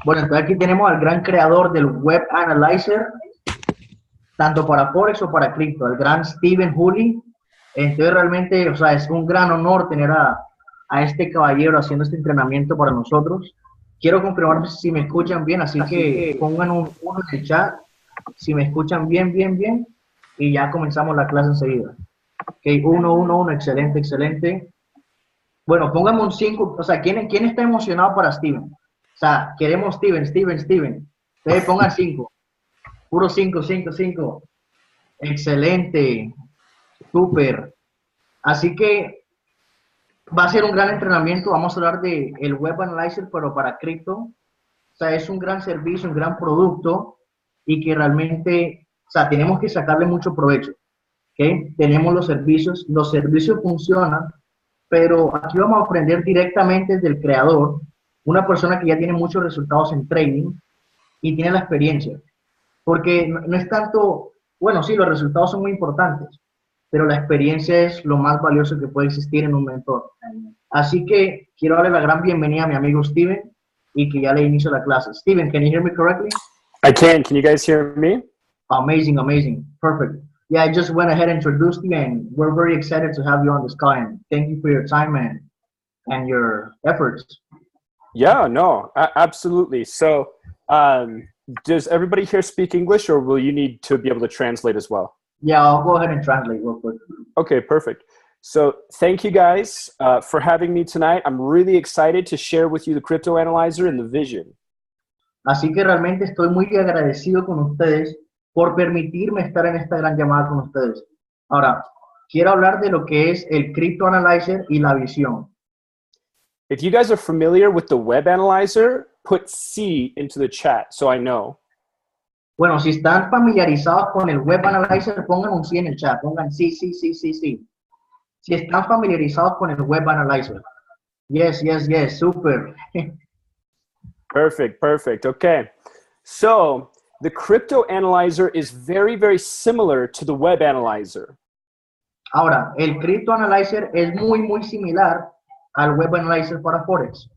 Bueno, entonces aquí tenemos al gran creador del Web Analyzer, tanto para Forex o para cripto, el gran Steven Hooley. Entonces realmente, o sea, es un gran honor tener a este caballero haciendo este entrenamiento para nosotros. Quiero confirmar si me escuchan bien, así que pongan un uno en el chat si me escuchan bien, bien, bien, y ya comenzamos la clase enseguida. Ok, uno, uno, uno, excelente, excelente. Bueno, póngame un 5, o sea, ¿quién está emocionado para Steven? O sea, queremos Steven, Steven, Steven. Ustedes pongan 5, puro 5, 5, 5. Excelente, súper. Así que va a ser un gran entrenamiento. Vamos a hablar de el Web Analyzer, pero para cripto. O sea, es un gran servicio, un gran producto y que realmente, o sea, tenemos que sacarle mucho provecho. ¿Okay? Tenemos los servicios funcionan, pero aquí vamos a aprender directamente del creador, una persona que ya tiene muchos resultados en trading y tiene la experiencia. Porque no es tanto, bueno, sí, los resultados son muy importantes, pero la experiencia es lo más valioso que puede existir en un mentor. Así que quiero darle la gran bienvenida a mi amigo Steven y que ya le inicio la clase. Steven, can you hear me correctly? I can. Can you guys hear me? Amazing, amazing. Perfect. Yeah, I just went ahead and introduced you, and we're very excited to have you on this call. And thank you for your time and your efforts. Yeah, no, absolutely. So, does everybody here speak English, or will you need to be able to translate as well? Yeah, I'll go ahead and translate real quick. Okay, perfect. So, thank you guys for having me tonight. I'm really excited to share with you the crypto analyzer and the vision. Así que realmente estoy muy agradecido con ustedes por permitirme estar en esta gran llamada con ustedes. Ahora, quiero hablar de lo que es el CryptoAnalyzer y la visión. If you guys are familiar with the web analyzer, put C into the chat so I know. Bueno, si están familiarizados con el Web Analyzer, pongan un sí en el chat. Pongan sí, sí, sí, sí, sí. Si están familiarizados con el Web Analyzer. Yes, yes, yes, super. Perfect, perfect. Okay. So, the crypto analyzer is very, very similar to the web analyzer. Ahora, el CryptoAnalyzer es muy, muy similar al Web Analyzer para Forex.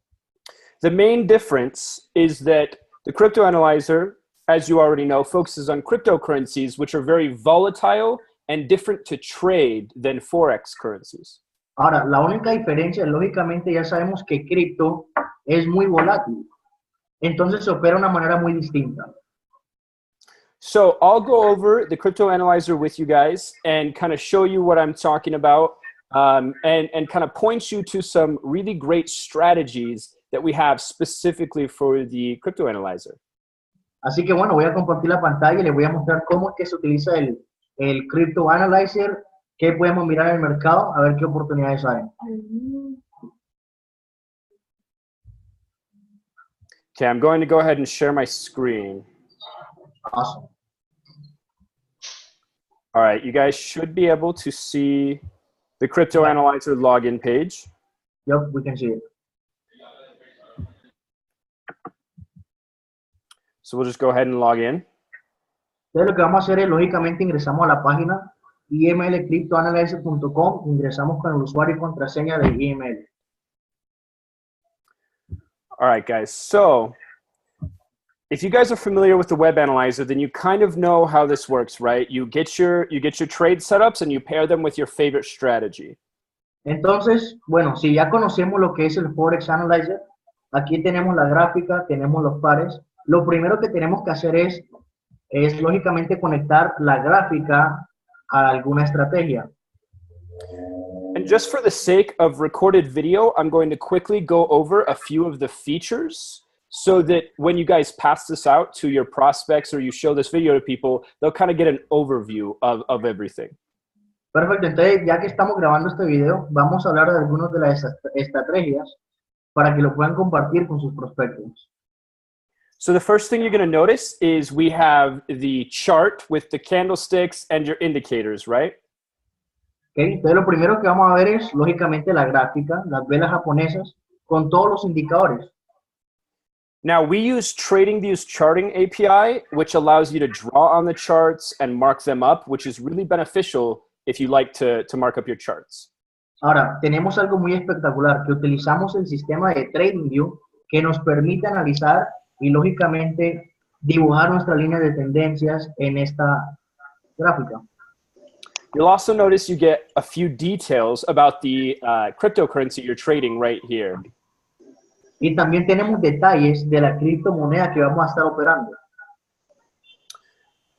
The main difference is that the crypto analyzer, as you already know, focuses on cryptocurrencies, which are very volatile and different to trade than Forex currencies. Ahora, la única diferencia, lógicamente ya sabemos que cripto es muy volátil. Entonces se opera de una manera muy distinta. So I'll go over the crypto analyzer with you guys and kind of show you what I'm talking about and kind of point you to some really great strategies that we have specifically for the crypto analyzer. Así que bueno, voy a compartir la pantalla y les voy a mostrar cómo es que se utiliza el CryptoAnalyzer, qué podemos mirar en el mercado, a ver qué oportunidades hay. Okay, I'm going to go ahead and share my screen. Awesome. All right, you guys should be able to see the crypto analyzer login page. Yep, we can see it. So we'll just go ahead and log in. Entonces lo que vamos a hacer es, lógicamente, ingresamos a la página imlcryptoanalyzer.com, ingresamos con el usuario y contraseña de email. All right, guys. So if you guys are familiar with the web analyzer, then you kind of know how this works, right? You get your trade setups and you pair them with your favorite strategy. Entonces, bueno, si ya conocemos lo que es el Forex Analyzer, aquí tenemos la gráfica, tenemos los pares. Lo primero que tenemos que hacer es lógicamente conectar la gráfica a alguna estrategia. And just for the sake of recorded video, I'm going to quickly go over a few of the features so that when you guys pass this out to your prospects or you show this video to people, they'll kind of get an overview of everything. Perfecto, entonces ya que estamos grabando este video, vamos a hablar de algunas de las estrategias para que lo puedan compartir con sus prospectos. So the first thing you're going to notice is we have the chart with the candlesticks and your indicators, right? Okay, entonces lo primero que vamos a ver es, lógicamente, la gráfica, las velas japonesas, con todos los indicadores. Now, we use TradingView's charting API, which allows you to draw on the charts and mark them up, which is really beneficial if you like to mark up your charts. Ahora, tenemos algo muy espectacular, que utilizamos el sistema de TradingView que nos permite analizar y lógicamente dibujar nuestra línea de tendencias en esta gráfica. You'll also notice you get a few details about the cryptocurrency you're trading right here. Y también tenemos detalles de la criptomoneda que vamos a estar operando.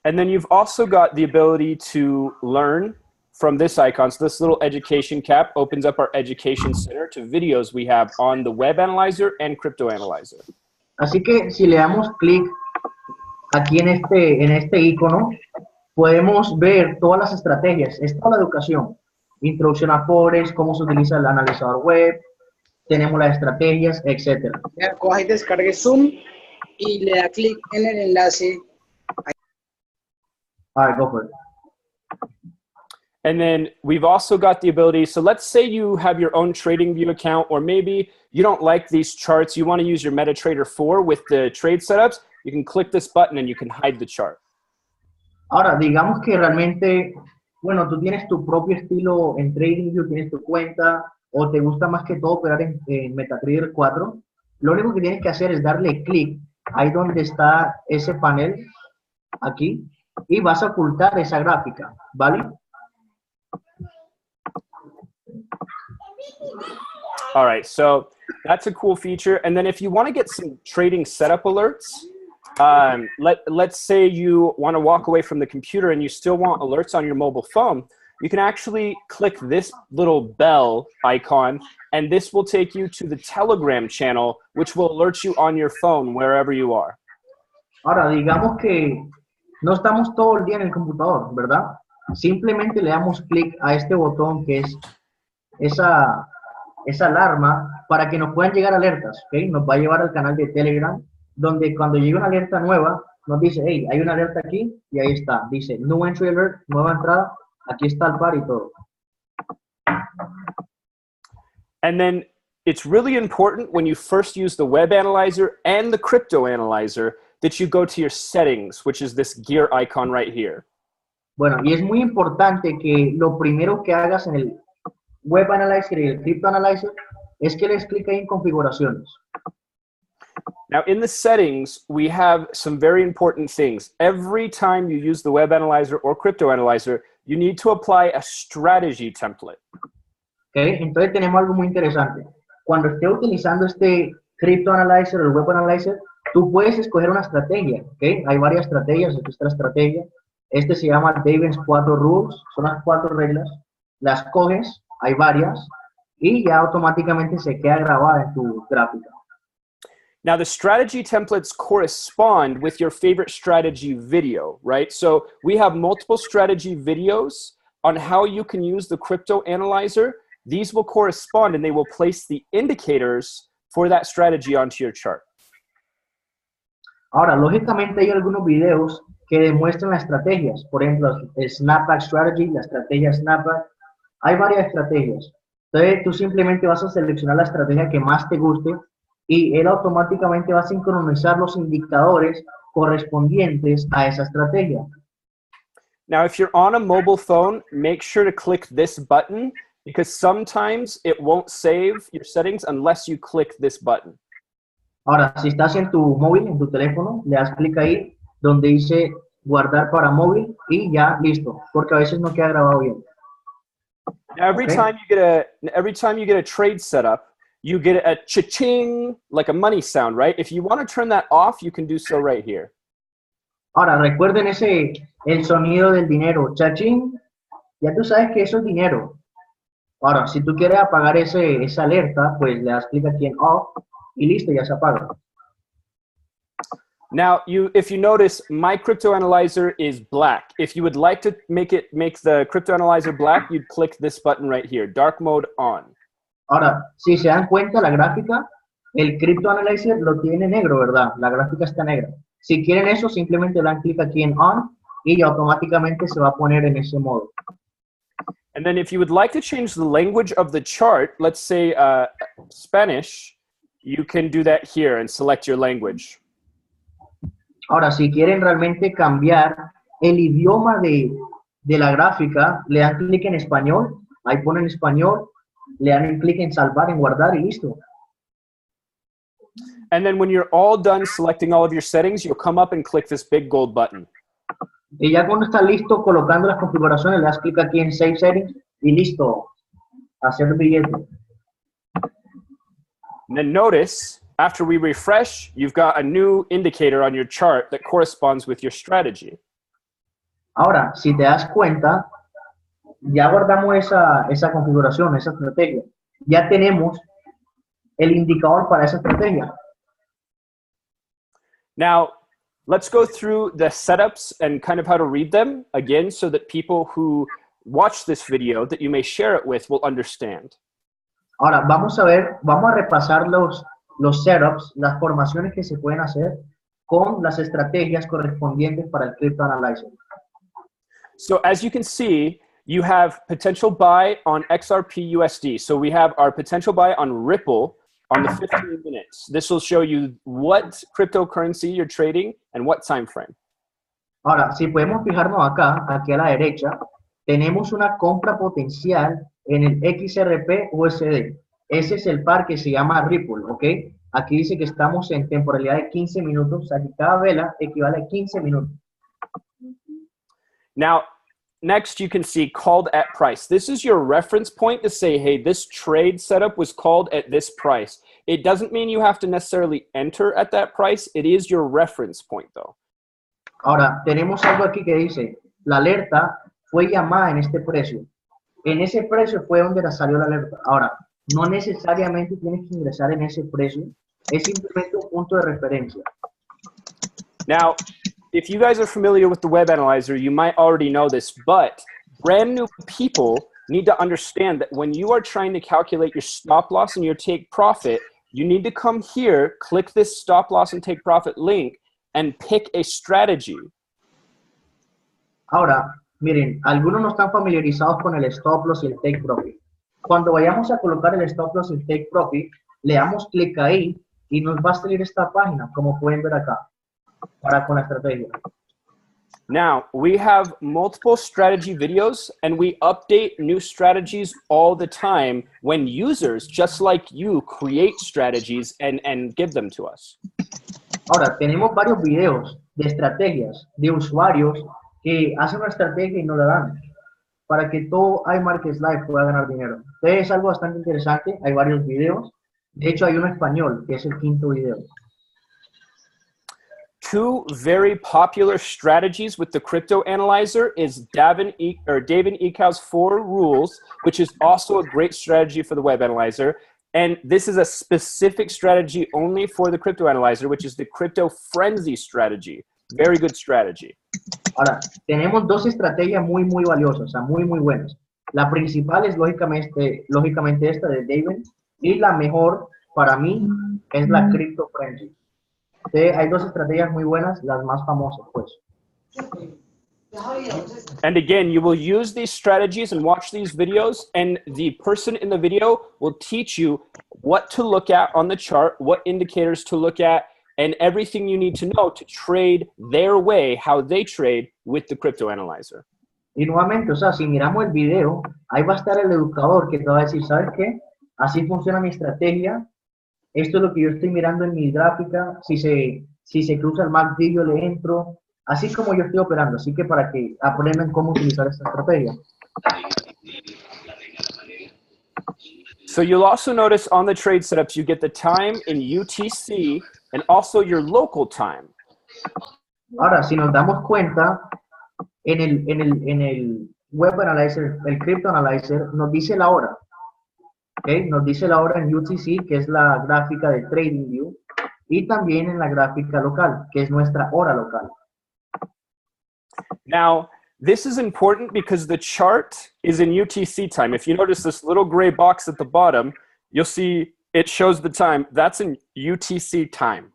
And then you've also got the ability to learn from this icon. So this little education cap opens up our education center to videos we have on the web analyzer and CryptoAnalyzer. Así que si le damos clic aquí en este icono, podemos ver todas las estrategias. Es toda la educación. Introducción a Forex, cómo se utiliza el analizador web, tenemos las estrategias, etc. Coja y descargue Zoom y le da clic en el enlace. All right, go for it. And then we've also got the ability, so let's say you have your own TradingView account, or maybe you don't like these charts, you want to use your MetaTrader 4 with the trade setups, you can click this button and you can hide the chart. Ahora, digamos que realmente, bueno, tú tienes tu propio estilo en TradingView, tienes tu cuenta, o te gusta más que todo operar en MetaTrader 4, lo único que tienes que hacer es darle clic ahí donde está ese panel, aquí, y vas a ocultar esa gráfica, ¿vale? All right, so that's a cool feature. And then if you want to get some trading setup alerts, let's say you want to walk away from the computer and you still want alerts on your mobile phone, you can actually click this little bell icon, and this will take you to the Telegram channel, which will alert you on your phone wherever you are. Ahora, digamos que no estamos todo el día en el computador, ¿verdad? Simplemente le damos clic a este botón que es esa alarma para que nos puedan llegar alertas, ¿ok? Nos va a llevar al canal de Telegram, donde cuando llegue una alerta nueva, nos dice, hey, hay una alerta aquí, y ahí está. Dice, New Entry Alert, nueva entrada, aquí está el par y todo. And then it's really important when you first use the web analyzer and the crypto analyzer that you go to your settings, which is this gear icon right here. Bueno, y es muy importante que lo primero que hagas en el web analyzer y el crypto analyzer es que les clique ahí en configuraciones. Now in the settings, we have some very important things. Every time you use the web analyzer or crypto analyzer, you need to apply a strategy template. Okay, entonces tenemos algo muy interesante. Cuando esté utilizando este crypto analyzer o el web analyzer, tú puedes escoger una estrategia, ¿okay? Hay varias estrategias, esta es la estrategia. Este se llama David's 4 Rules, son las 4 reglas. Las coges, hay varias, y ya automáticamente se queda grabada en tu gráfica. Now the strategy templates correspond with your favorite strategy video, right? So we have multiple strategy videos on how you can use the crypto analyzer. These will correspond and they will place the indicators for that strategy onto your chart. Ahora, lógicamente hay algunos videos que demuestran las estrategias. Por ejemplo, el Snapback Strategy, la estrategia Snapback. Hay varias estrategias. Entonces, tú simplemente vas a seleccionar la estrategia que más te guste y él automáticamente va a sincronizar los indicadores correspondientes a esa estrategia. Now, if you're on a mobile phone, make sure to click this button because sometimes it won't save your settings unless you click this button. Ahora, si estás en tu móvil, en tu teléfono, le das clic ahí donde dice guardar para móvil y ya listo, porque a veces no queda grabado bien. Now, every time you get a trade setup, you get a cha-ching, like a money sound, right? If you want to turn that off, you can do so right here. Ahora, recuerden el sonido del dinero, cha-ching, ya tú sabes que eso es dinero. Ahora, si tú quieres apagar esa alerta, pues le das clic aquí en off y listo, ya se apaga. Now, if you notice, my crypto analyzer is black. If you would like to make the crypto analyzer black, you'd click this button right here, dark mode on. Ahora, si se dan cuenta, la gráfica, el crypto analyzer lo tiene negro, ¿verdad? La gráfica está negra. Si quieren eso, simplemente dan clic aquí en on y ya automáticamente se va a poner en ese modo. And then if you would like to change the language of the chart, let's say Spanish, you can do that here and select your language. Ahora, si quieren realmente cambiar el idioma de la gráfica, le dan clic en español, ahí ponen español, le dan clic en salvar, en guardar y listo. And then when you're all done selecting all of your settings, you'll come up and click this big gold button. Y ya cuando está listo colocando las configuraciones, le das clic aquí en Save Settings y listo, hacer billete. And then notice, after we refresh, you've got a new indicator on your chart that corresponds with your strategy. Ahora, si te das cuenta, ya guardamos esa configuración, esa estrategia. Ya tenemos el indicador para esa estrategia. Now, let's go through the setups and kind of how to read them again so that people who watch this video that you may share it with will understand. Ahora, vamos a repasar los setups, las formaciones que se pueden hacer con las estrategias correspondientes para el CryptoAnalyzer. So as you can see, you have potential buy on XRP USD. So we have our potential buy on Ripple on the 15 minutes. This will show you what cryptocurrency you're trading and what time frame. Ahora, si podemos fijarnos acá, aquí a la derecha, tenemos una compra potencial en el XRP USD. Ese es el par que se llama Ripple, ¿ok? Aquí dice que estamos en temporalidad de 15 minutos, o sea que cada vela equivale a 15 minutos. Now, next you can see called at price. This is your reference point to say, hey, this trade setup was called at this price. It doesn't mean you have to necessarily enter at that price. It is your reference point, though. Ahora, tenemos algo aquí que dice, la alerta fue llamada en este precio. En ese precio fue donde salió la alerta. Ahora, no necesariamente tienes que ingresar en ese precio. Es simplemente un punto de referencia. Now, if you guys are familiar with the web analyzer, you might already know this, but brand new people need to understand that when you are trying to calculate your stop loss and your take profit, you need to come here, click this stop loss and take profit link, and pick a strategy. Ahora, miren, algunos no están familiarizados con el stop loss y el take profit. Cuando vayamos a colocar el stop loss y el take profit, le damos clic ahí y nos va a salir esta página, como pueden ver acá, para con la estrategia. Now, we have multiple strategy videos and we update new strategies all the time when users, just like you, create strategies and give them to us. Ahora, tenemos varios videos de estrategias de usuarios que hacen una estrategia y no la dan para que todo iMarketsLive pueda ganar dinero. Entonces es algo bastante interesante, hay varios videos. De hecho, hay uno español, que es el quinto video. Two very popular strategies with the CryptoAnalyzer is David Ekow's 4 rules, which is also a great strategy for the web analyzer. And this is a specific strategy only for the CryptoAnalyzer, which is the Crypto Frenzy strategy. Very good strategy. Ahora, tenemos dos estrategias muy valiosas, o sea, muy buenas. La principal es lógicamente esta de David, y la mejor para mí es la Crypto Frenzy. Hay dos estrategias muy buenas, las más famosas, pues. And again, you will use these strategies and watch these videos, and the person in the video will teach you what to look at on the chart, what indicators to look at, and everything you need to know to trade their way, how they trade with the CryptoAnalyzer. Y nuevamente, o sea, si miramos el video, ahí va a estar el educador que te va a decir, ¿sabes qué? Así funciona mi estrategia, esto es lo que yo estoy mirando en mi gráfica, si se cruza el MACD yo le entro, así como yo estoy operando, así que para que aprendan cómo utilizar esta estrategia. So you'll also notice on the trade setups, you get the time in UTC and also your local time. Ahora, si nos damos cuenta, en el web analyzer, el CryptoAnalyzer, nos dice la hora. ¿Okay? Nos dice la hora en UTC, que es la gráfica de TradingView, y también en la gráfica local, que es nuestra hora local. Now, this is important because the chart is in UTC time. If you notice this little gray box at the bottom, you'll see it shows the time. That's in UTC time.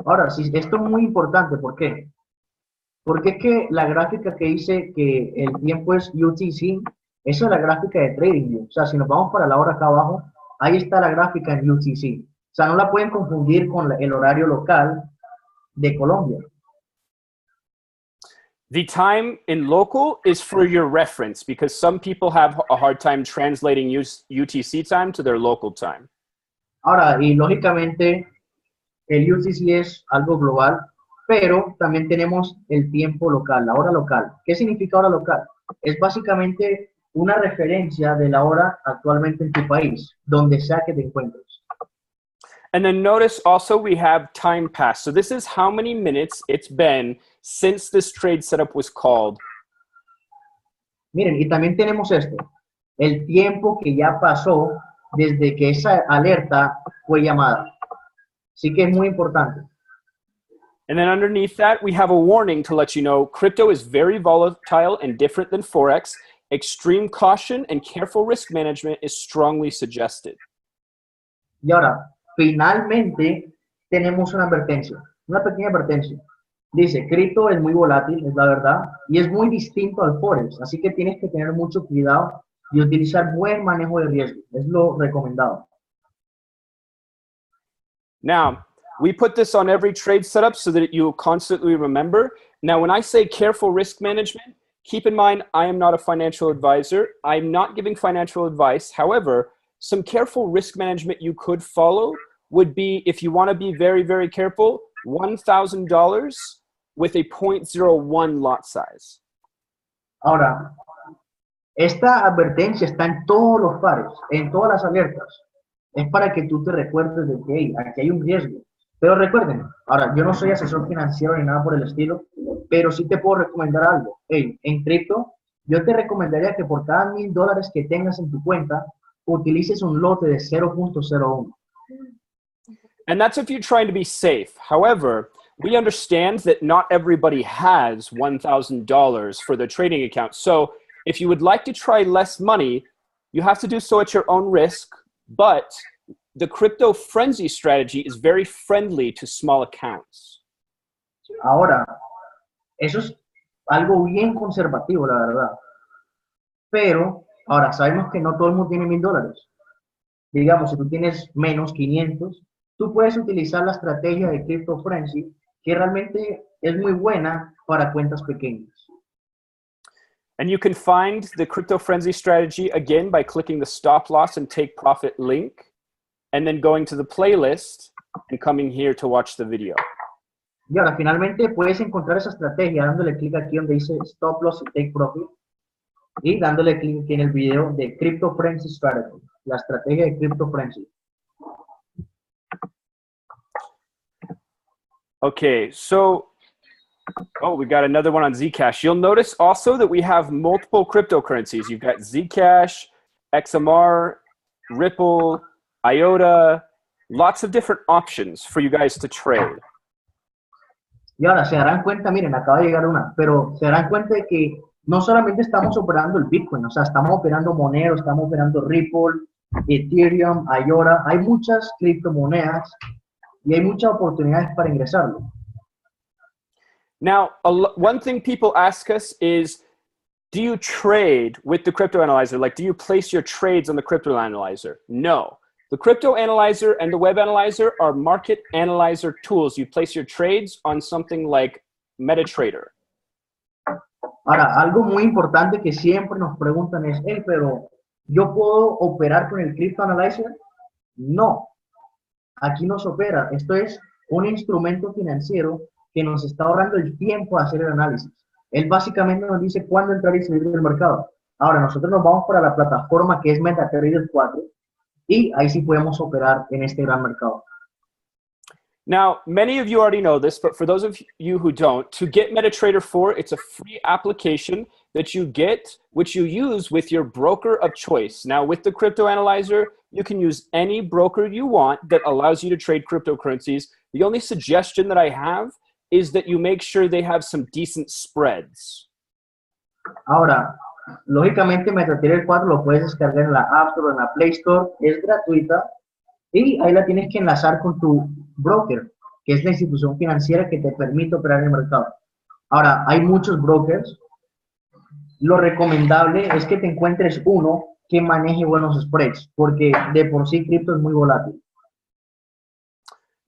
Ahora, sí, esto es muy importante. ¿Por qué? Porque es que la gráfica que dice que el tiempo es UTC, esa es la gráfica de TradingView. O sea, si nos vamos para la hora acá abajo, ahí está la gráfica en UTC. O sea, no la pueden confundir con el horario local de Colombia. The time in local is for your reference because some people have a hard time translating UTC time to their local time. Ahora, y lógicamente, el UTC es algo global, pero también tenemos el tiempo local, la hora local. ¿Qué significa hora local? Es básicamente una referencia de la hora actualmente en tu país, donde sea que te encuentres. And then notice also we have time passed. So this is how many minutes it's been since this trade setup was called. Miren, y también tenemos esto, el tiempo que ya pasó desde que esa alerta fue llamada. Así que es muy importante. And then underneath that, we have a warning to let you know crypto is very volatile and different than Forex. Extreme caution and careful risk management is strongly suggested. Y ahora, finalmente, tenemos una advertencia, una pequeña advertencia. Dice, cripto es muy volátil, es la verdad, y es muy distinto al Forex, así que tienes que tener mucho cuidado y utilizar buen manejo de riesgo, es lo recomendado. Now, we put this on every trade setup so that you'll constantly remember. Now, when I say careful risk management, keep in mind, I am not a financial advisor. I'm not giving financial advice. However, some careful risk management you could follow would be, if you want to be very, very careful, $1,000 with a 0.01 lot size. Ahora, esta advertencia está en todos los pares, en todas las alertas. Es para que tú te recuerdes de que hey, aquí hay un riesgo. Pero recuerden, ahora, yo no soy asesor financiero ni nada por el estilo, pero sí te puedo recomendar algo. Hey, en cripto, yo te recomendaría que por cada $1,000 que tengas en tu cuenta, utilices un lote de 0.01. And that's if you're trying to be safe. However, we understand that not everybody has $1,000 for their trading account. So if you would like to try less money, you have to do so at your own risk. But the crypto frenzy strategy is very friendly to small accounts. Ahora, eso es algo bien conservativo, la verdad. Pero, ahora, sabemos que no todo el mundo tiene $1,000. Digamos, si tú tienes menos 500, tú puedes utilizar la estrategia de Crypto Frenzy, que realmente es muy buena para cuentas pequeñas. And you can find the crypto frenzy strategy again by clicking the stop loss and take profit link, and then going to the playlist and coming here to watch the video. Y ahora, finalmente, puedes encontrar esa estrategia dándole clic aquí donde dice stop loss y take profit, y dándole clic en el video de Crypto Frenzy Strategy, la estrategia de Crypto Frenzy. Okay, so, we got another one on Zcash. You'll notice also that we have multiple cryptocurrencies. You've got Zcash, XMR, Ripple, IOTA, lots of different options for you guys to trade. Y ahora se darán cuenta, miren, acaba de llegar una, pero se darán cuenta de que no solamente estamos operando el Bitcoin, o sea, estamos operando Monero, estamos operando Ripple, Ethereum, IOTA, hay muchas criptomonedas y hay muchas oportunidades para ingresarlo. Now, one thing people ask us is, do you trade with the CryptoAnalyzer? Like, do you place your trades on the CryptoAnalyzer? No. The CryptoAnalyzer and the Web Analyzer are market analyzer tools. You place your trades on something like MetaTrader. Ahora, algo muy importante que siempre nos preguntan es, hey, pero ¿yo puedo operar con el CryptoAnalyzer? No, aquí no se opera. Esto es un instrumento financiero que nos está ahorrando el tiempo de hacer el análisis. Él básicamente nos dice cuándo entrar y salir del mercado. Ahora, nosotros nos vamos para la plataforma que es MetaTrader 4 y ahí sí podemos operar en este gran mercado. Now, many of you already know this, but for those of you who don't, to get MetaTrader 4, it's a free application that you get, which you use with your broker of choice. Now, with the CryptoAnalyzer, you can use any broker you want that allows you to trade cryptocurrencies. The only suggestion that I have is that you make sure they have some decent spreads. Ahora, lógicamente MetaTrader 4 lo puedes descargar en la App Store o en la Play Store, es gratuita y ahí la tienes que enlazar con tu broker, que es la institución financiera que te permite operar en el mercado. Ahora, hay muchos brokers. Lo recomendable es que te encuentres uno que maneje buenos spreads, porque de por sí cripto es muy volátil.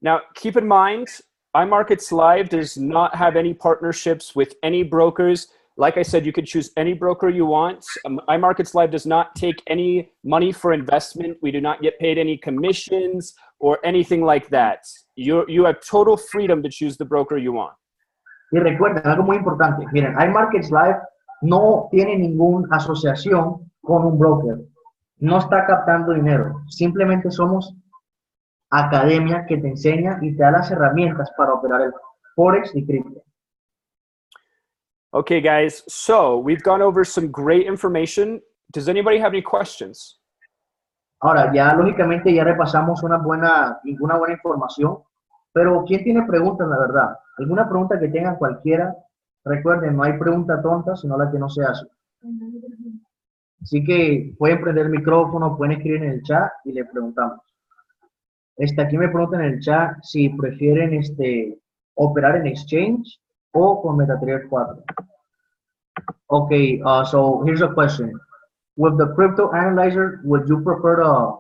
Now, keep in mind, iMarketsLive does not have any partnerships with any brokers. Like I said, you can choose any broker you want. iMarketsLive does not take any money for investment. We do not get paid any commissions or anything like that. You have total freedom to choose the broker you want. Y recuerden algo muy importante. Miren, iMarketsLive no tiene ninguna asociación con un broker. No está captando dinero. Simplemente somos academia que te enseña y te da las herramientas para operar el Forex y cripto. Okay, guys. So we've gone over some great information. Does anybody have any questions? Ahora, ya lógicamente ya repasamos una buena información, pero ¿quién tiene preguntas, la verdad? ¿Alguna pregunta que tengan cualquiera? Recuerden, no hay pregunta tonta, sino la que no se hace. Así que pueden prender el micrófono, pueden escribir en el chat y le preguntamos. Aquí me preguntan en el chat si prefieren operar en exchange o con MetaTrader 4. Okay, so here's a question. With the CryptoAnalyzer, would you prefer to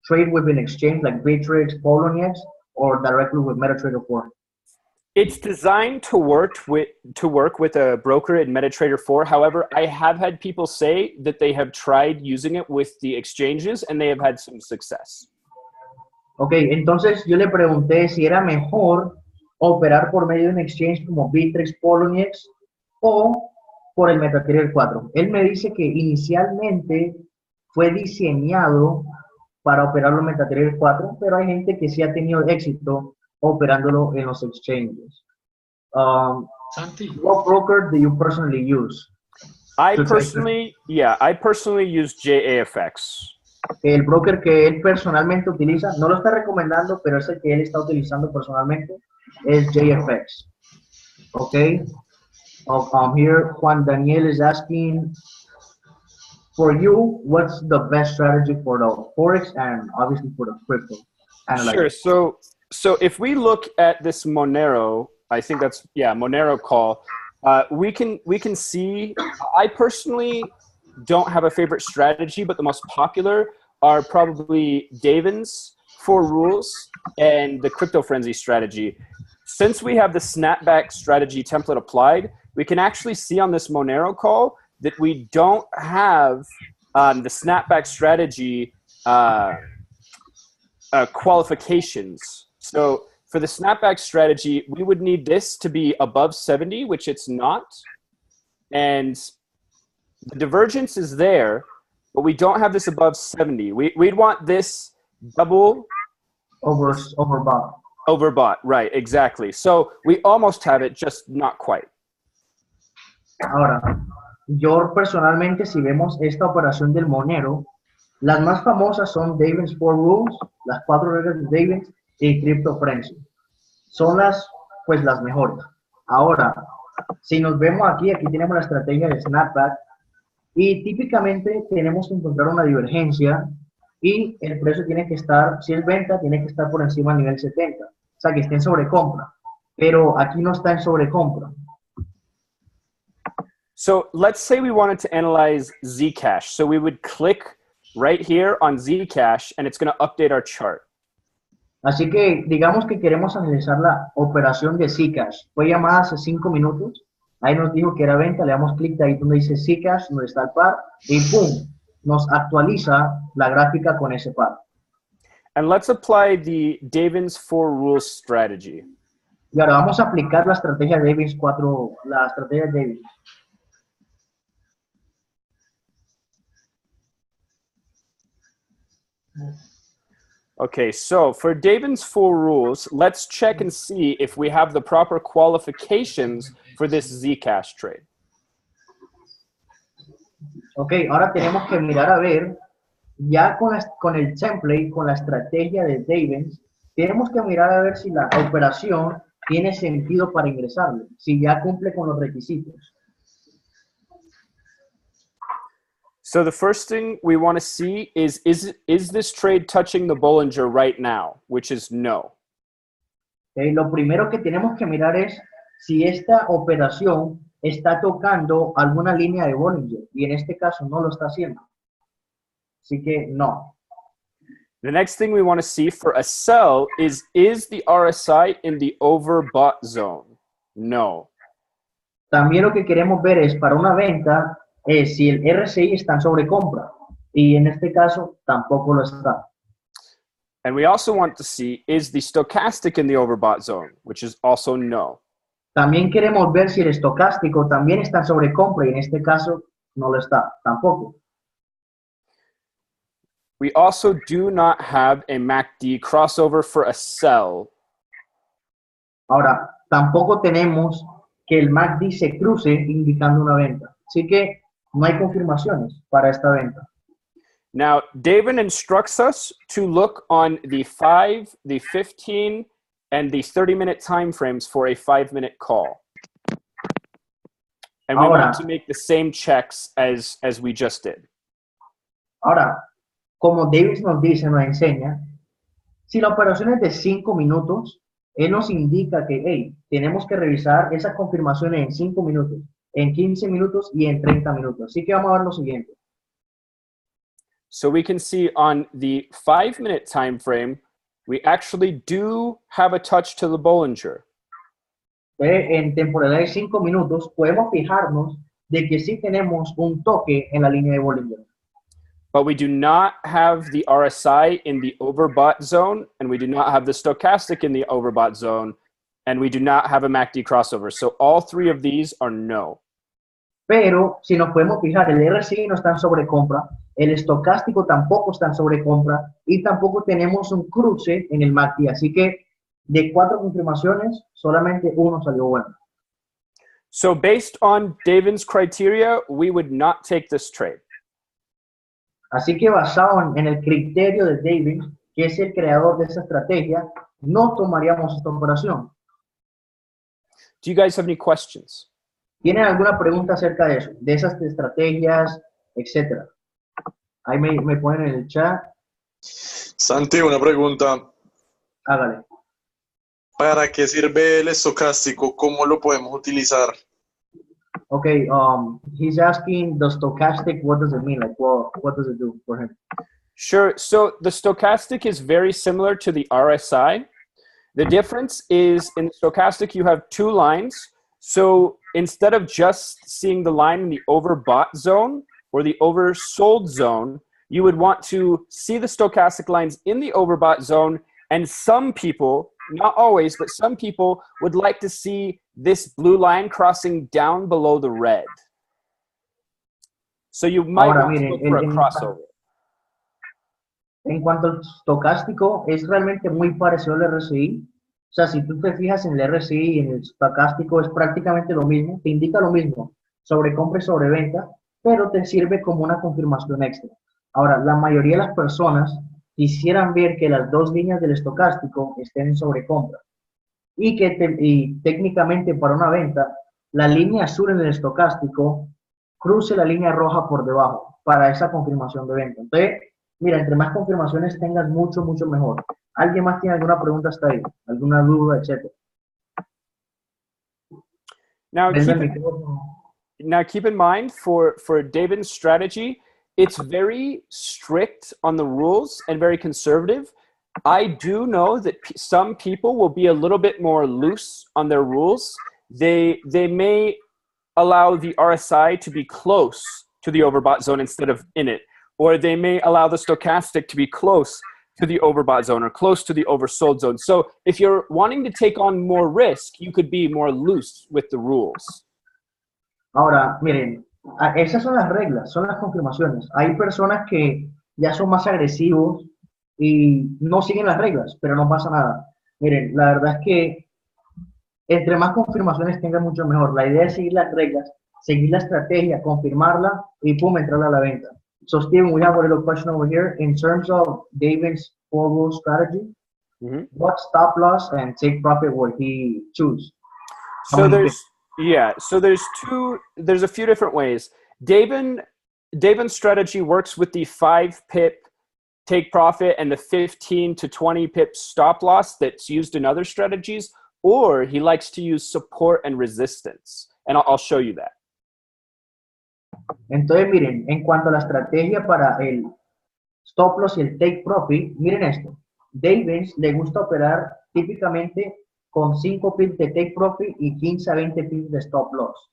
trade with an exchange like Bittrex, Poloniex, or directly with MetaTrader 4? It's designed to work with a broker in MetaTrader 4. However, I have had people say that they have tried using it with the exchanges and they have had some success. Okay, entonces yo le pregunté si era mejor operar por medio de un exchange como Bittrex, Poloniex o por el MetaTrader 4. Él me dice que inicialmente fue diseñado para operarlo en MetaTrader 4, pero hay gente que sí ha tenido éxito operándolo en los exchanges. What broker do you personally use? I personally use JAFX. El broker que él personalmente utiliza, no lo está recomendando, pero es el que él está utilizando personalmente, es JFX. Okay. Here, Juan Daniel is asking, for you, what's the best strategy for the Forex and obviously for the crypto analyzer? Sure. So if we look at this Monero, I think that's, Monero call, we can see, I personally don't have a favorite strategy, but the most popular are probably Davin's 4 rules and the crypto frenzy strategy. Since we have the snapback strategy template applied, we can actually see on this Monero call that we don't have the snapback strategy qualifications. So for the snapback strategy, we would need this to be above 70, which it's not. And the divergence is there, but we don't have this above 70. We'd want this double overbought. Overbought, right, exactly. So we almost have it, just not quite. Ahora, yo personalmente, si vemos esta operación del Monero, las más famosas son Davin's 4 Rules, las 4 reglas de Davin's y Crypto Frenzy. Son las mejores. Ahora, si nos vemos aquí tenemos la estrategia de snapback y típicamente tenemos que encontrar una divergencia y el precio tiene que estar, si es venta, tiene que estar por encima del nivel 70. O sea, que esté en sobrecompra. Pero aquí no está en sobrecompra. So let's say we wanted to analyze Zcash. So we would click right here on Zcash and it's going to update our chart. Así que digamos que queremos analizar la operación de Zcash. Fue llamada hace 5 minutos. Ahí nos dijo que era venta. Le damos clic de ahí donde dice Zcash, donde está el par. Y ¡pum! Nos actualiza la gráfica con ese par. And let's apply the Davin's 4 rules strategy. Y ahora vamos a aplicar la estrategia de Davin's 4, la estrategia de Davin's. Okay, so for Davin's 4 rules, let's check and see if we have the proper qualifications for this Zcash trade. Ok, ahora tenemos que mirar a ver, ya con el template, con la estrategia de Davin's, tenemos que mirar a ver si la operación tiene sentido para ingresarle, si ya cumple con los requisitos. So the first thing we want to see is this trade touching the Bollinger right now, which is no. Okay, lo primero que tenemos que mirar es si esta operación está tocando alguna línea de Bollinger, y en este caso no lo está haciendo. Así que no. The next thing we want to see for a sell is the RSI in the overbought zone? No. También lo que queremos ver es para una venta, si el RSI está en sobrecompra, y en este caso tampoco lo está. And we also want to see, is the stochastic in the overbought zone, which is also no. También queremos ver si el estocástico también está en sobrecompra y en este caso no lo está, tampoco. We also do not have a MACD crossover for a sell. Ahora, tampoco tenemos que el MACD se cruce indicando una venta. Así que no hay confirmaciones para esta venta. Now, David instructs us to look on the 5, the 15, and the 30-minute time frames for a 5-minute call. And we want to make the same checks as we just did. Ahora, como David nos dice, nos enseña, si la operación es de 5 minutos, él nos indica que, hey, tenemos que revisar esas confirmaciones en 5 minutos, en 15 minutos y en 30 minutos. Así que vamos a ver lo siguiente. So we can see on the 5-minute time frame, we actually do have a touch to the Bollinger. En temporada de 5 minutos, podemos fijarnos de que sí tenemos un toque en la línea de Bollinger. But we do not have the RSI in the overbought zone, and we do not have the stochastic in the overbought zone, and we do not have a MACD crossover. So all 3 of these are no. Pero si nos podemos fijar, el RSI no está en sobrecompra, el estocástico tampoco está en sobrecompra y tampoco tenemos un cruce en el MACD. Así que de 4 confirmaciones, solamente 1 salió bueno. So based on David's criteria, we would not take this trade. Así que basado en el criterio de David, que es el creador de esa estrategia, no tomaríamos esta operación. Do you guys have any questions? ¿Tienen alguna pregunta acerca de eso? De esas estrategias, etcétera. Ahí me ponen en el chat. Santi, una pregunta. Hágale. ¿Para qué sirve el estocástico? ¿Cómo lo podemos utilizar? Okay, he's asking the stochastic, what does it mean? Like, what does it do for him? Sure. So the stochastic is very similar to the RSI. The difference is in the stochastic, you have 2 lines. So instead of just seeing the line in the overbought zone or the oversold zone, you would want to see the stochastic lines in the overbought zone. And some people, not always, but some people would like to see this blue line crossing down below the red. So you might want to look for a crossover. En cuanto al estocástico, es realmente muy parecido al RSI. O sea, si tú te fijas en el RSI y en el estocástico, es prácticamente lo mismo, te indica lo mismo, sobre compra y sobre venta, pero te sirve como una confirmación extra. Ahora, la mayoría de las personas quisieran ver que las 2 líneas del estocástico estén en sobrecompra. Y técnicamente para una venta, la línea azul en el estocástico cruce la línea roja por debajo para esa confirmación de venta. Entonces, mira, entre más confirmaciones tengas, mucho mejor. ¿Alguien más tiene alguna pregunta hasta ahí? ¿Alguna duda, etcétera? Now keep in mind, for David's strategy, it's very strict on the rules and very conservative. I do know that some people will be a little bit more loose on their rules. They may allow the RSI to be close to the overbought zone instead of in it. Or they may allow the stochastic to be close to the overbought zone or close to the oversold zone. So if you're wanting to take on more risk, you could be more loose with the rules. Ahora, miren, esas son las reglas, son las confirmaciones. Hay personas que ya son más agresivos y no siguen las reglas, pero no pasa nada. Miren, la verdad es que entre más confirmaciones tenga, mucho mejor. La idea es seguir las reglas, seguir la estrategia, confirmarla y pum, entrar a la venta. So, Steven, we have a little question over here. In terms of David's forward strategy, what stop loss and take profit would he choose? So there's a few different ways. David's strategy works with the 5 pip take profit and the 15 to 20 pip stop loss that's used in other strategies, or he likes to use support and resistance. And I'll show you that. Entonces, miren, en cuanto a la estrategia para el stop loss y el take profit, miren esto. David le gusta operar típicamente con 5 pips de take profit y 15 a 20 pips de stop loss.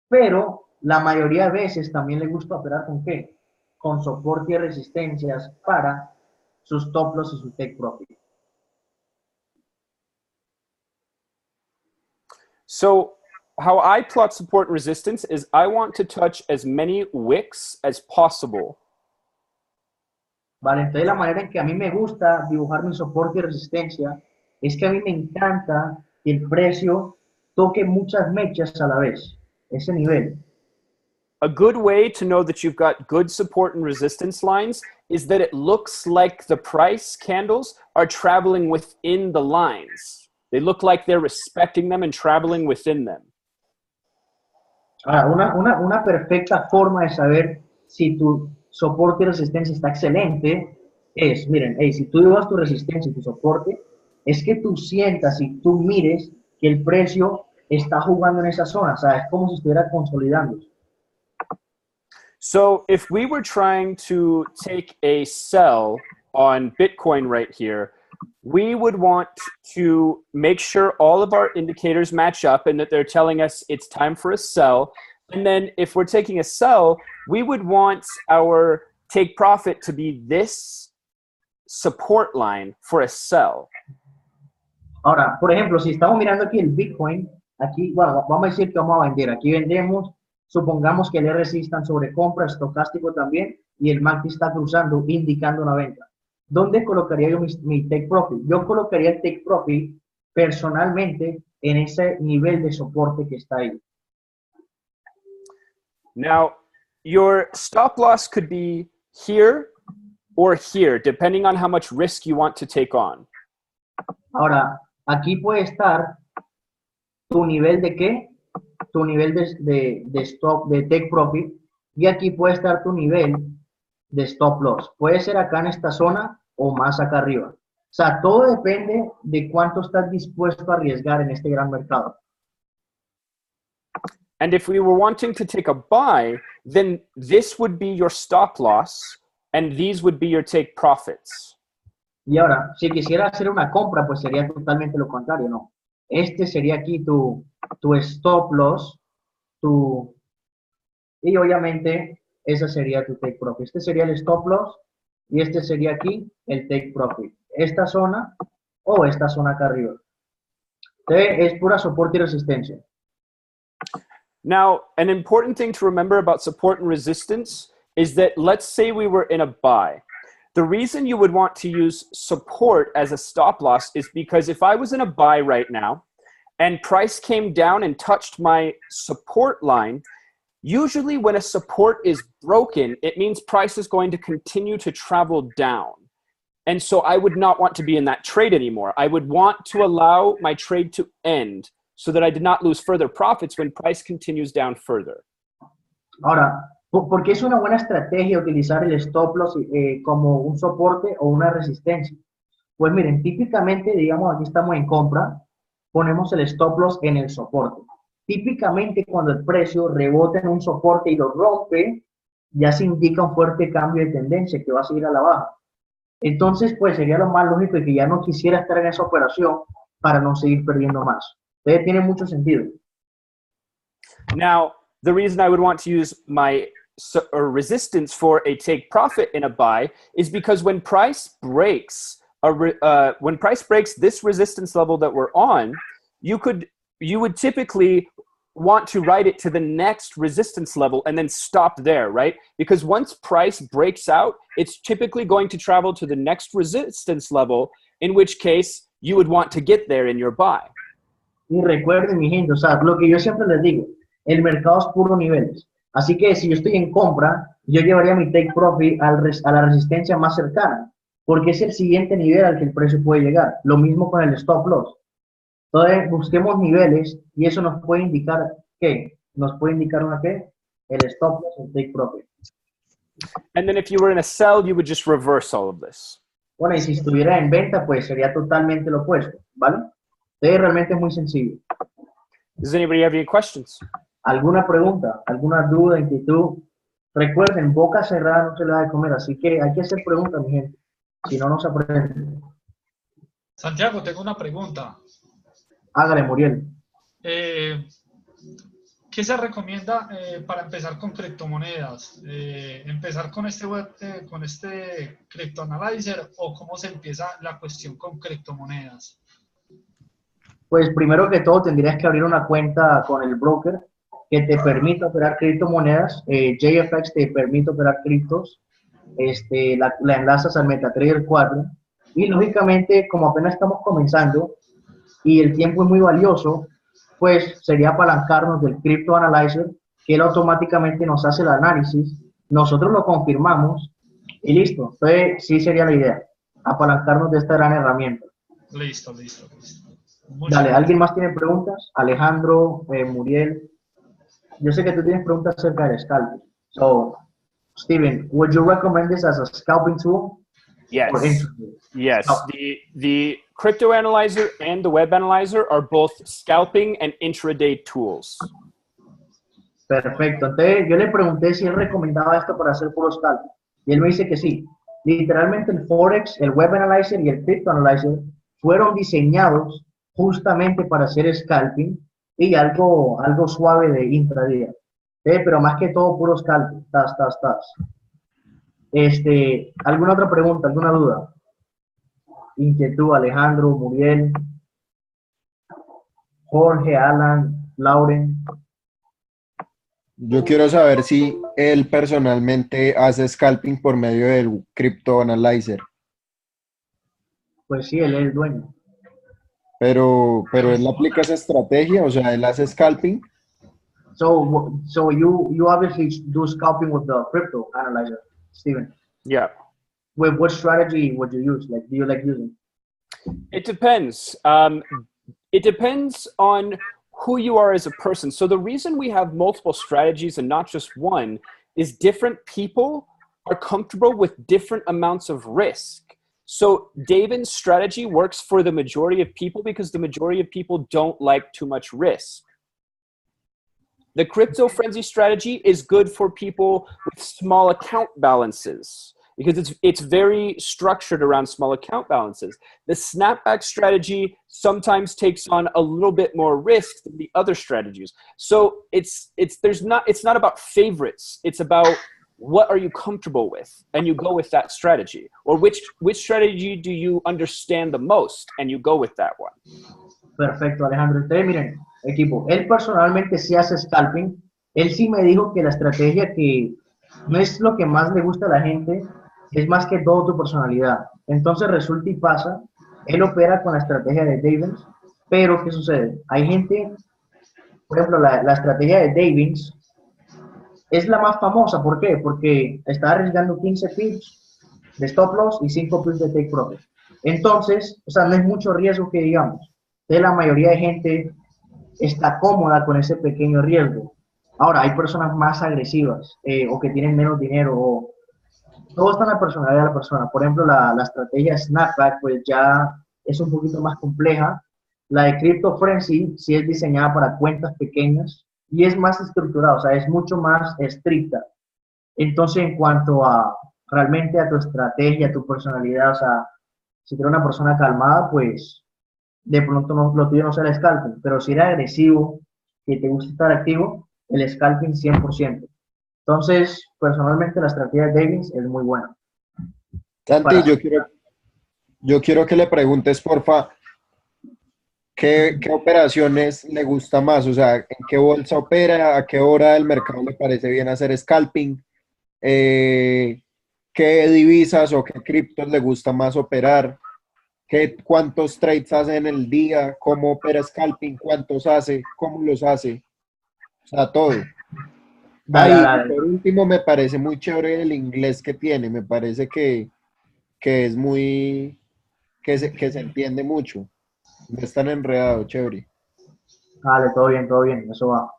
Pero la mayoría de veces también le gusta operar con ¿qué? Con soporte y resistencias para su stop loss y su take profit. So how I plot support and resistance is I want to touch as many wicks as possible. Vale, entonces la manera en que a mí me gusta dibujar mi soporte y resistencia es que a mí me encanta que el precio toque muchas mechas a la vez, ese nivel. A good way to know that you've got good support and resistance lines is that it looks like the price candles are traveling within the lines. They look like they're respecting them and traveling within them. Ahora, una perfecta forma de saber si tu soporte y resistencia está excelente es, miren, hey, si tú dibujas tu resistencia y tu soporte, es que tú sientas y tú mires que el precio está jugando en esa zona, o sea, es como si estuviera consolidando. So if we were trying to take a sell on Bitcoin right here, we would want to make sure all of our indicators match up and that they're telling us it's time for a sell. And then if we're taking a sell, we would want our take profit to be this support line for a sell. Ahora, por ejemplo, si estamos mirando aquí el Bitcoin, aquí, bueno, vamos a decir que vamos a vender. Aquí vendemos, supongamos que el RSI está en sobrecompra, estocástico también, y el MACD está cruzando, indicando una venta. ¿Dónde colocaría yo mi take profit? Yo colocaría el take profit personalmente en ese nivel de soporte que está ahí. Now, your stop loss could be here or here, depending on how much risk you want to take on. Ahora, aquí puede estar tu nivel de ¿qué? Tu nivel de stop, de take profit, y aquí puede estar tu nivel de stop loss. Puede ser acá en esta zona o más acá arriba. O sea, todo depende de cuánto estás dispuesto a arriesgar en este gran mercado. And if we were wanting to take a buy, then this would be your stop loss and these would be your take profits. Y ahora, si quisiera hacer una compra, pues sería totalmente lo contrario, ¿no? Este sería aquí tu stop loss, y obviamente ese sería tu take profit. Este sería el stop loss y este sería aquí el take profit. Esta zona o esta zona acá arriba. Entonces, es pura soporte y resistencia. Now, an important thing to remember about support and resistance is that let's say we were in a buy. The reason you would want to use support as a stop loss is because if I was in a buy right now and price came down and touched my support line, usually when a support is broken, it means price is going to continue to travel down. And so I would not want to be in that trade anymore. I would want to allow my trade to end so that I did not lose further profits when price continues down further. Ahora, ¿por qué es una buena estrategia utilizar el stop loss como un soporte o una resistencia? Pues miren, típicamente, digamos, aquí estamos en compra, ponemos el stop loss en el soporte. Típicamente cuando el precio rebota en un soporte y lo rompe, ya se indica un fuerte cambio de tendencia que va a seguir a la baja. Entonces, pues sería lo más lógico que ya no quisiera estar en esa operación para no seguir perdiendo más. Entonces tiene mucho sentido. Now, the reason I would want to use my resistance for a take profit in a buy is because when price breaks this resistance level that we're on, you would typically want to ride it to the next resistance level and then stop there, right? Because once price breaks out, it's typically going to travel to the next resistance level, in which case you would want to get there in your buy. Y recuerden, mi gente, o sea, lo que yo siempre les digo, el mercado es puro niveles. Así que si yo estoy en compra, yo llevaría mi take profit a la resistencia más cercana, porque es el siguiente nivel al que el precio puede llegar. Lo mismo con el stop loss. Entonces, busquemos niveles y eso nos puede indicar, ¿qué? Nos puede indicar una ¿qué? El stop loss, el take profit. And then if you were in a sell, you would just reverse all of this. Bueno, y si estuviera en venta, pues sería totalmente lo opuesto, ¿vale? Entonces, realmente es muy sencillo. Does anybody have any questions? ¿Alguna pregunta? ¿Alguna duda, inquietud? Recuerden, boca cerrada no se le da de comer, así que hay que hacer preguntas, mi gente. Si no, no se aprende. Santiago, tengo una pregunta. Hágale, Muriel. ¿Qué ¿qué se recomienda para empezar con criptomonedas? ¿Empezar con este CryptoAnalyzer o cómo se empieza la cuestión con criptomonedas? Pues primero que todo tendrías que abrir una cuenta con el broker que te permita operar criptomonedas. JFX te permite operar criptos. La enlazas al MetaTrader 4 y lógicamente como apenas estamos comenzando y el tiempo es muy valioso, pues sería apalancarnos del CryptoAnalyzer, que él automáticamente nos hace el análisis, nosotros lo confirmamos y listo. Entonces sí sería la idea, apalancarnos de esta gran herramienta. Listo, listo, listo. Dale, ¿alguien más tiene preguntas? Alejandro, Muriel. Yo sé que tú tienes preguntas acerca del scalping. So, Steven, would you recommend this as a scalping tool? Yes. Or Yes. Oh. The CryptoAnalyzer and the Web Analyzer are both scalping and intraday tools. Perfecto. Entonces, yo le pregunté si él recomendaba esto para hacer puro scalping. Y él me dice que sí. Literalmente el Forex, el Web Analyzer y el CryptoAnalyzer fueron diseñados justamente para hacer scalping y algo suave de intraday. Pero más que todo puro scalping. Tas. ¿Alguna otra pregunta, alguna duda? Inquietud, Alejandro, Muriel, Jorge, Alan, Lauren. Yo quiero saber si él personalmente hace scalping por medio del CryptoAnalyzer. Pues sí, él es el dueño. Pero él aplica esa estrategia, o sea, él hace scalping. So you obviously do scalping with the CryptoAnalyzer, Steven. Yeah. With what strategy would you use? Like, do you like using? It depends. It depends on who you are as a person. So the reason we have multiple strategies and not just one is different people are comfortable with different amounts of risk. So Davin's strategy works for the majority of people because the majority of people don't like too much risk. The crypto frenzy strategy is good for people with small account balances because it's very structured around small account balances. The snapback strategy sometimes takes on a little bit more risk than the other strategies. So it's not about favorites. It's about what are you comfortable with, and you go with that strategy. Or which strategy do you understand the most, and you go with that one. Perfecto, Alejandro. Ustedes miren, equipo, él personalmente sí hace scalping. Él sí me dijo que la estrategia que no es lo que más le gusta a la gente, es más que todo tu personalidad. Entonces resulta y pasa, él opera con la estrategia de Davins, pero ¿qué sucede? Hay gente, por ejemplo, la estrategia de Davins es la más famosa. ¿Por qué? Porque está arriesgando 15 pips de stop loss y 5 pips de take profit. Entonces, o sea, no es mucho riesgo que digamos. Entonces, la mayoría de gente está cómoda con ese pequeño riesgo. Ahora, hay personas más agresivas o que tienen menos dinero o todo está en la personalidad de la persona. Por ejemplo, la estrategia Snapback, pues ya es un poquito más compleja. La de Crypto Frenzy sí es diseñada para cuentas pequeñas y es más estructurada, o sea, es mucho más estricta. Entonces, en cuanto a realmente a tu estrategia, a tu personalidad, o sea, si eres una persona calmada, pues de pronto no, lo tuyo no será scalping, pero si eres agresivo, que te gusta estar activo, el scalping 100%. Entonces, personalmente la estrategia de Davis es muy buena. Santi, yo quiero que le preguntes, porfa, ¿qué operaciones le gusta más? O sea, ¿en qué bolsa opera? ¿A qué hora del mercado le parece bien hacer scalping? ¿Qué divisas o qué criptos le gusta más operar? ¿Cuántos trades hace en el día? ¿Cómo opera scalping? ¿Cuántos hace? ¿Cómo los hace? O sea, todo. Dale. Por último, me parece muy chévere el inglés que tiene. Me parece que es muy... que se entiende mucho. No es tan enredado, chévere. Dale, todo bien, eso va.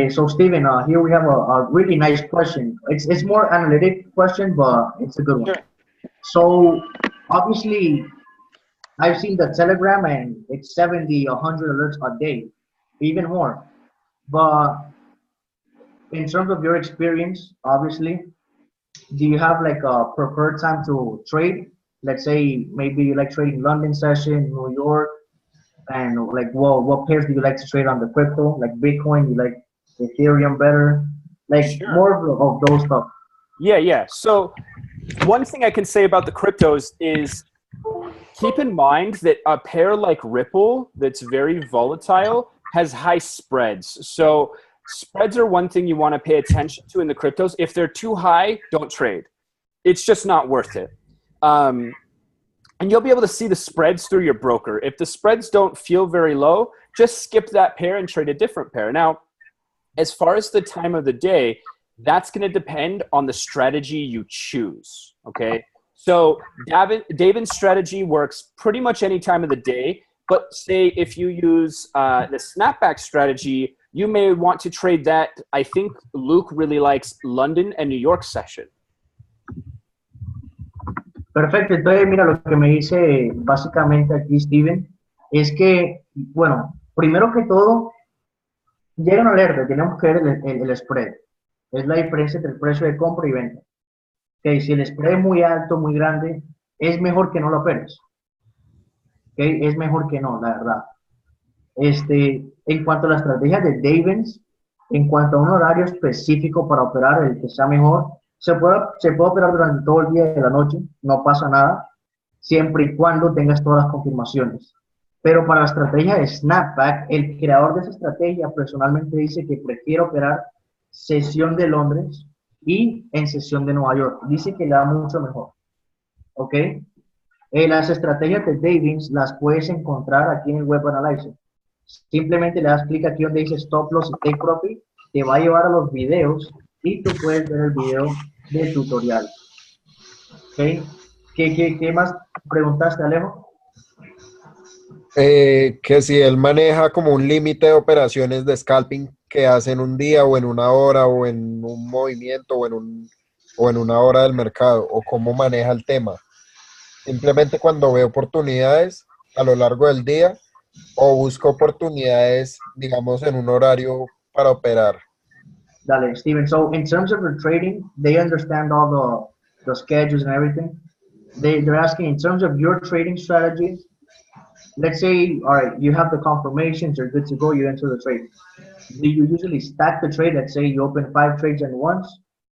So Steven, here we have a really nice question. It's more analytic question, but it's a good one. Sure. So obviously, I've seen the Telegram and it's 70, 100 alerts a day, even more. But in terms of your experience, obviously, do you have like a preferred time to trade? Let's say maybe you like trading London session, New York, and like what pairs do you like to trade on the crypto? Like Bitcoin, you like Ethereum better? Like more of those stuff. Yeah. So one thing I can say about the cryptos is keep in mind that a pair like Ripple that's very volatile has high spreads. So spreads are one thing you want to pay attention to in the cryptos. If they're too high, don't trade. It's just not worth it. And you'll be able to see the spreads through your broker. If the spreads don't feel very low, just skip that pair and trade a different pair. Now, as far as the time of the day, that's going to depend on the strategy you choose, okay? So Davin's strategy works pretty much any time of the day, but say if you use the snapback strategy, you may want to trade that. I think Luke really likes London and New York session. Perfecto, entonces mira, lo que me dice básicamente aquí Steven es que, bueno, primero que todo, llega una alerta, tenemos que ver el spread. Es la diferencia entre el precio de compra y venta. Okay, si el spread es muy alto, muy grande, es mejor que no lo operes. Okay, es mejor que no, la verdad. En cuanto a la estrategia de Davins, en cuanto a un horario específico para operar, el que sea mejor, se puede operar durante todo el día y la noche, no pasa nada, siempre y cuando tengas todas las confirmaciones. Pero para la estrategia de snapback, el creador de esa estrategia personalmente dice que prefiere operar sesión de Londres y en sesión de Nueva York. Dice que le da mucho mejor. ¿Ok? Las estrategias de Davins las puedes encontrar aquí en el Web Analyzer. Simplemente le das clic aquí donde dice Stop Loss y Take Profit, te va a llevar a los videos y tú puedes ver el video del tutorial. ¿Ok? ¿Qué más preguntaste, Alejo? Que si él maneja como un límite de operaciones de scalping que hace en un día o en una hora o en un movimiento o en una hora del mercado, o cómo maneja el tema. Simplemente cuando ve oportunidades a lo largo del día o busca oportunidades, digamos, en un horario para operar. Dale, Steven. So in terms of your trading, they understand all the schedules and everything. They're asking in terms of your trading strategy. Let's say, all right, you have the confirmations, you're good to go, you enter the trade. Do you usually stack the trade? Let's say you open 5 trades at once,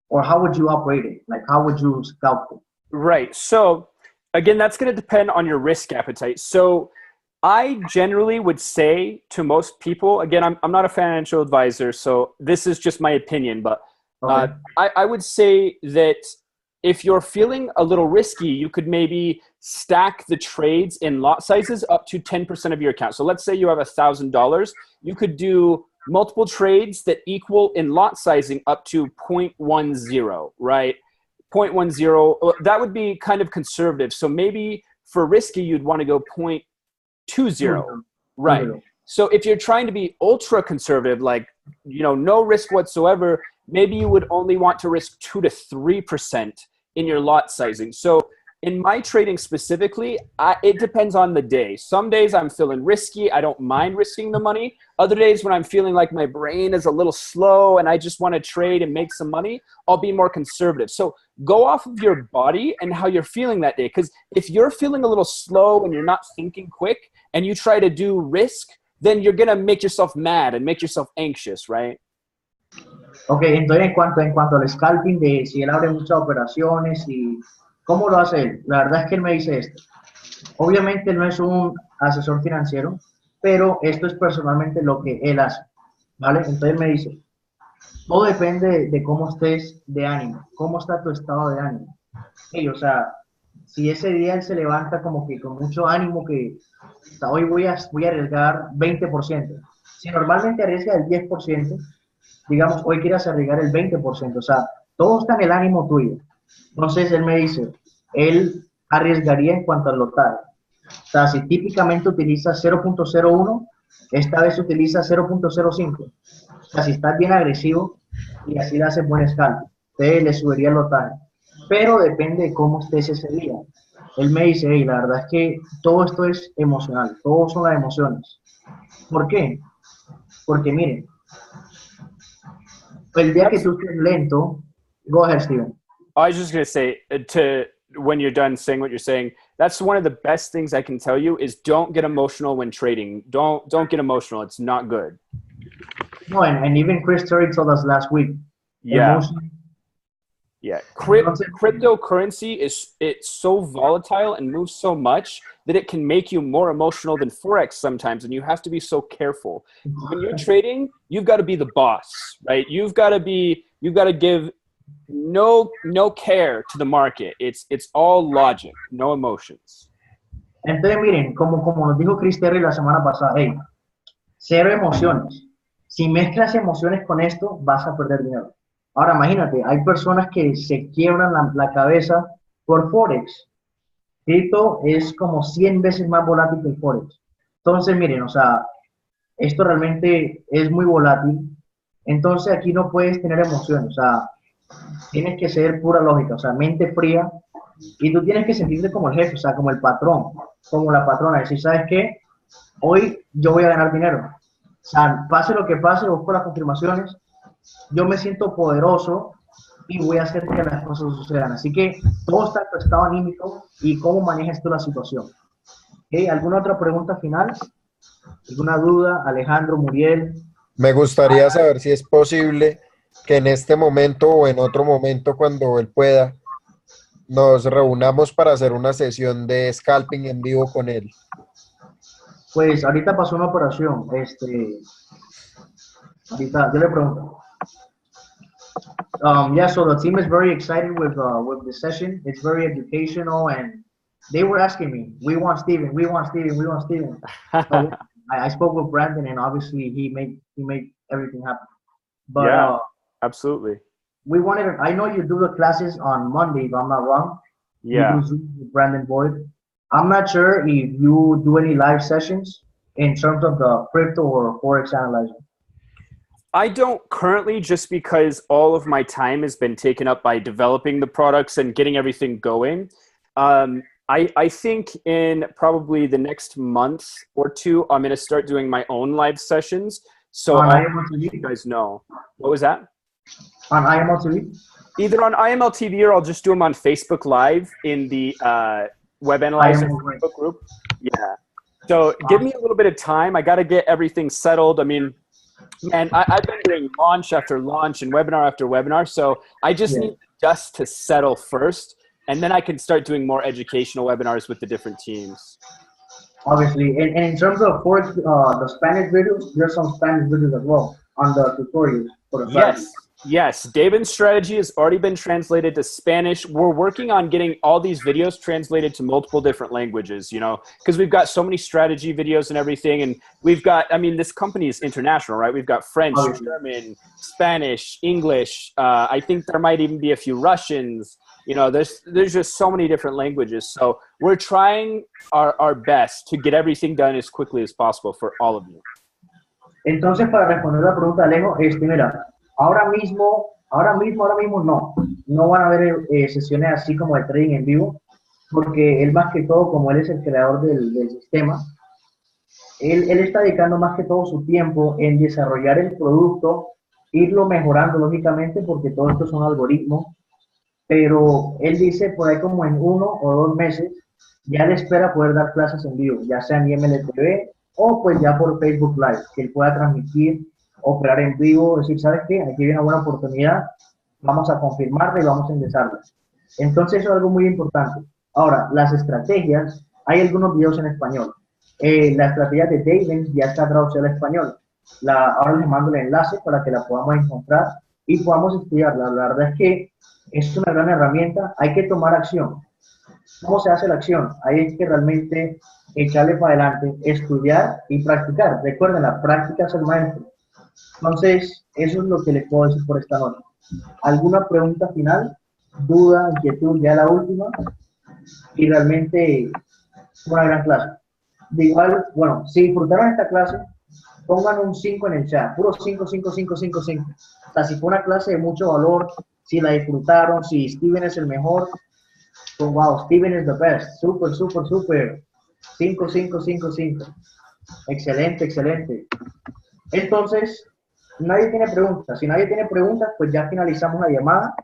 or how would you operate it? Like, how would you scalp it? Right. So again, that's going to depend on your risk appetite. So I generally would say to most people, again, I'm not a financial advisor, so this is just my opinion, but Okay. I would say that if you're feeling a little risky, you could maybe stack the trades in lot sizes up to 10% of your account. So let's say you have $1,000. You could do multiple trades that equal in lot sizing up to 0.10, right? 0.10, that would be kind of conservative. So maybe for risky, you'd want to go 0.20, right? So if you're trying to be ultra conservative, like, no risk whatsoever, maybe you would only want to risk 2 to 3% in your lot sizing. So in my trading specifically, it depends on the day. Some days I'm feeling risky. I don't mind risking the money. Other days when I'm feeling like my brain is a little slow and I just want to trade and make some money, I'll be more conservative. So go off of your body and how you're feeling that day. Because if you're feeling a little slow and you're not thinking quick and you try to do risk, then you're going to make yourself mad and make yourself anxious, right? Ok, entonces en cuanto al scalping, de si él abre muchas operaciones y cómo lo hace él, la verdad es que él me dice esto. Obviamente él no es un asesor financiero, pero esto es personalmente lo que él hace, ¿vale? Entonces él me dice, todo depende de cómo estés de ánimo, cómo está tu estado de ánimo. Sí, o sea, si ese día él se levanta como que con mucho ánimo, que o sea, hoy voy a arriesgar 20%. Si normalmente arriesga el 10%, digamos, hoy quieras arriesgar el 20%, o sea, todo está en el ánimo tuyo. Entonces él me dice, él arriesgaría en cuanto al lotaje. O sea, si típicamente utiliza 0.01, esta vez utiliza 0.05. O sea, si estás bien agresivo y así le haces buen scalp, entonces le subiría el lotaje. Pero depende de cómo estés ese día. Él me dice, hey, la verdad es que todo esto es emocional, todo son las emociones. ¿Por qué? Porque miren, el día que tú estés lento, go ahead, Steven. I was just going to say, when you're done saying what you're saying, that's one of the best things I can tell you is don't get emotional when trading. Don't get emotional. It's not good. No, and even Chris Terry told us last week. Yeah. Emotion. Yeah. Entonces, Cryptocurrency it's so volatile and moves so much that it can make you more emotional than Forex sometimes, and you have to be so careful. When you're trading, you've got to be the boss, right? You've got to give no care to the market. It's all logic, no emotions. entonces miren, como nos dijo Chris Terry la semana pasada, hey, cero emociones. Si mezclas emociones con esto, vas a perder dinero. Ahora imagínate, hay personas que se quiebran la cabeza por Forex. Cripto es como 100 veces más volátil que el Forex. Entonces, miren, o sea, esto realmente es muy volátil. Entonces, aquí no puedes tener emociones. O sea, tienes que ser pura lógica, o sea, mente fría. Y tú tienes que sentirte como el jefe, o sea, como el patrón, como la patrona. Decir, ¿sabes qué? Hoy yo voy a ganar dinero. O sea, pase lo que pase, busco las confirmaciones. Yo me siento poderoso y voy a hacer que las cosas sucedan. Así que todo está en tu estado anímico y cómo manejas tú la situación. ¿Okay? ¿Alguna otra pregunta final? ¿Alguna duda? Alejandro, Muriel. Me gustaría saber si es posible que en este momento o en otro momento, cuando él pueda, nos reunamos para hacer una sesión de scalping en vivo con él. Pues ahorita pasó una operación. Ahorita yo le pregunto. Yeah, so the team is very excited with the session. It's very educational, and they were asking me, "We want Steven, we want Steven, we want Steven." So I spoke with Brandon, and obviously he made everything happen. But Yeah, absolutely. we wanted. I know you do the classes on Monday, if I'm not wrong. Yeah. You do Zoom with Brandon Boyd. I'm not sure if you do any live sessions in terms of the crypto or Forex analyzer. I don't currently, just because all of my time has been taken up by developing the products and getting everything going. I think in probably the next month or two, I'm going to start doing my own live sessions. So I'll let you guys know. What was that? On IML TV? Either on IML TV or I'll just do them on Facebook Live in the Web Analyzer Facebook group. Yeah. So give me a little bit of time. I got to get everything settled. I mean, man, I've been doing launch after launch and webinar after webinar. So I just need dust to settle first. And then I can start doing more educational webinars with the different teams. Obviously. And in terms of Forex, the Spanish videos, there's some Spanish videos as well on the tutorials for the strategy. Yes. Davin's strategy has already been translated to Spanish. We're working on getting all these videos translated to multiple different languages, you know, because we've got so many strategy videos and everything. And we've got, I mean, this company is international, right? We've got French, German, Spanish, English. I think there might even be a few Russians. You know, there's just so many different languages. So we're trying our best to get everything done as quickly as possible for all of you. Entonces, para responder la pregunta, Alejo, mira, ahora mismo no van a haber sesiones así como de trading en vivo, porque él más que todo, como él es el creador del sistema, él está dedicando más que todo su tiempo en desarrollar el producto, irlo mejorando lógicamente, porque todo esto son algoritmos, pero él dice por ahí como en 1 o 2 meses ya le espera poder dar clases en vivo, ya sea en IMLTV o pues ya por Facebook Live, que él pueda transmitir, operar en vivo, decir, ¿sabes qué? Aquí hay una buena oportunidad, vamos a confirmarla y vamos a ingresarla. Entonces eso es algo muy importante. Ahora, las estrategias, hay algunos videos en español. La estrategia de Davin ya está traducida al español. Ahora les mando el enlace para que la podamos encontrar y podamos estudiarla. La verdad es que es una gran herramienta, hay que tomar acción. ¿Cómo se hace la acción? Ahí es que realmente echarle para adelante, estudiar y practicar. Recuerden, la práctica es el maestro. Entonces, eso es lo que les puedo decir por esta noche. ¿Alguna pregunta final? ¿Duda, inquietud? Ya la última. Y realmente una gran clase. De igual, bueno, si disfrutaron esta clase, pongan un 5 en el chat. Puro 5, 5, 5, 5, 5. O sea, si fue una clase de mucho valor, si la disfrutaron, si Steven es el mejor, pues wow, Steven is the best. Súper, súper, súper. 5, 5, 5, 5. Excelente, excelente. Entonces, nadie tiene preguntas. Si nadie tiene preguntas, pues ya finalizamos la llamada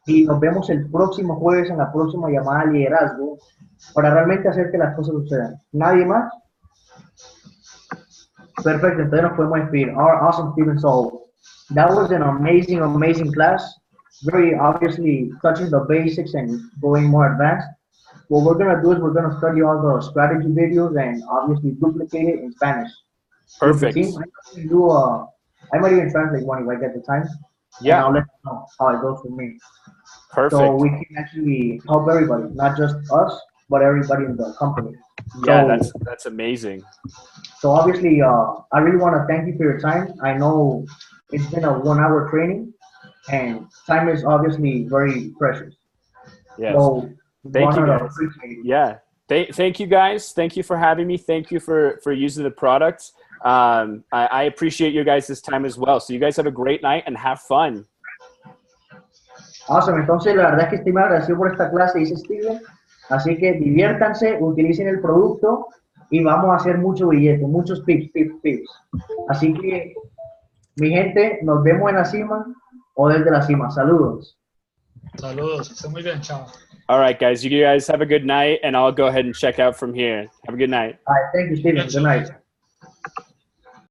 y nos vemos el próximo jueves en la próxima llamada de liderazgo para realmente hacer que las cosas sucedan. ¿Nadie más? Perfecto, entonces nos podemos despedir. Awesome, Steven. So that was an amazing class. Very obviously touching the basics and going more advanced. What we're gonna do is we're gonna study all the strategy videos and obviously duplicate it in Spanish. Perfect. I might even translate one if I get the time. Yeah. And I'll let you know how it goes for me. Perfect. So we can actually help everybody, not just us, but everybody in the company. Yeah, that's amazing. So obviously, I really want to thank you for your time. I know it's been a 1 hour training, and time is obviously very precious. Yes. So Thank you, guys. appreciate it. Yeah. Thank you, guys. Thank you for having me. Thank you for using the products. I appreciate you guys' time as well. So you guys have a great night and have fun. Awesome. Entonces, la verdad es que estoy muy agradecido por esta clase, dice Steven. Así que diviértanse, utilicen el producto y vamos a hacer mucho billete, muchos tips. Así que, mi gente, nos vemos en la cima o desde la cima. Saludos. Saludos, que estén muy bien, chao. All right, guys. You guys have a good night, and I'll go ahead and check out from here. Have a good night. All right, thank you, Steven. Good night.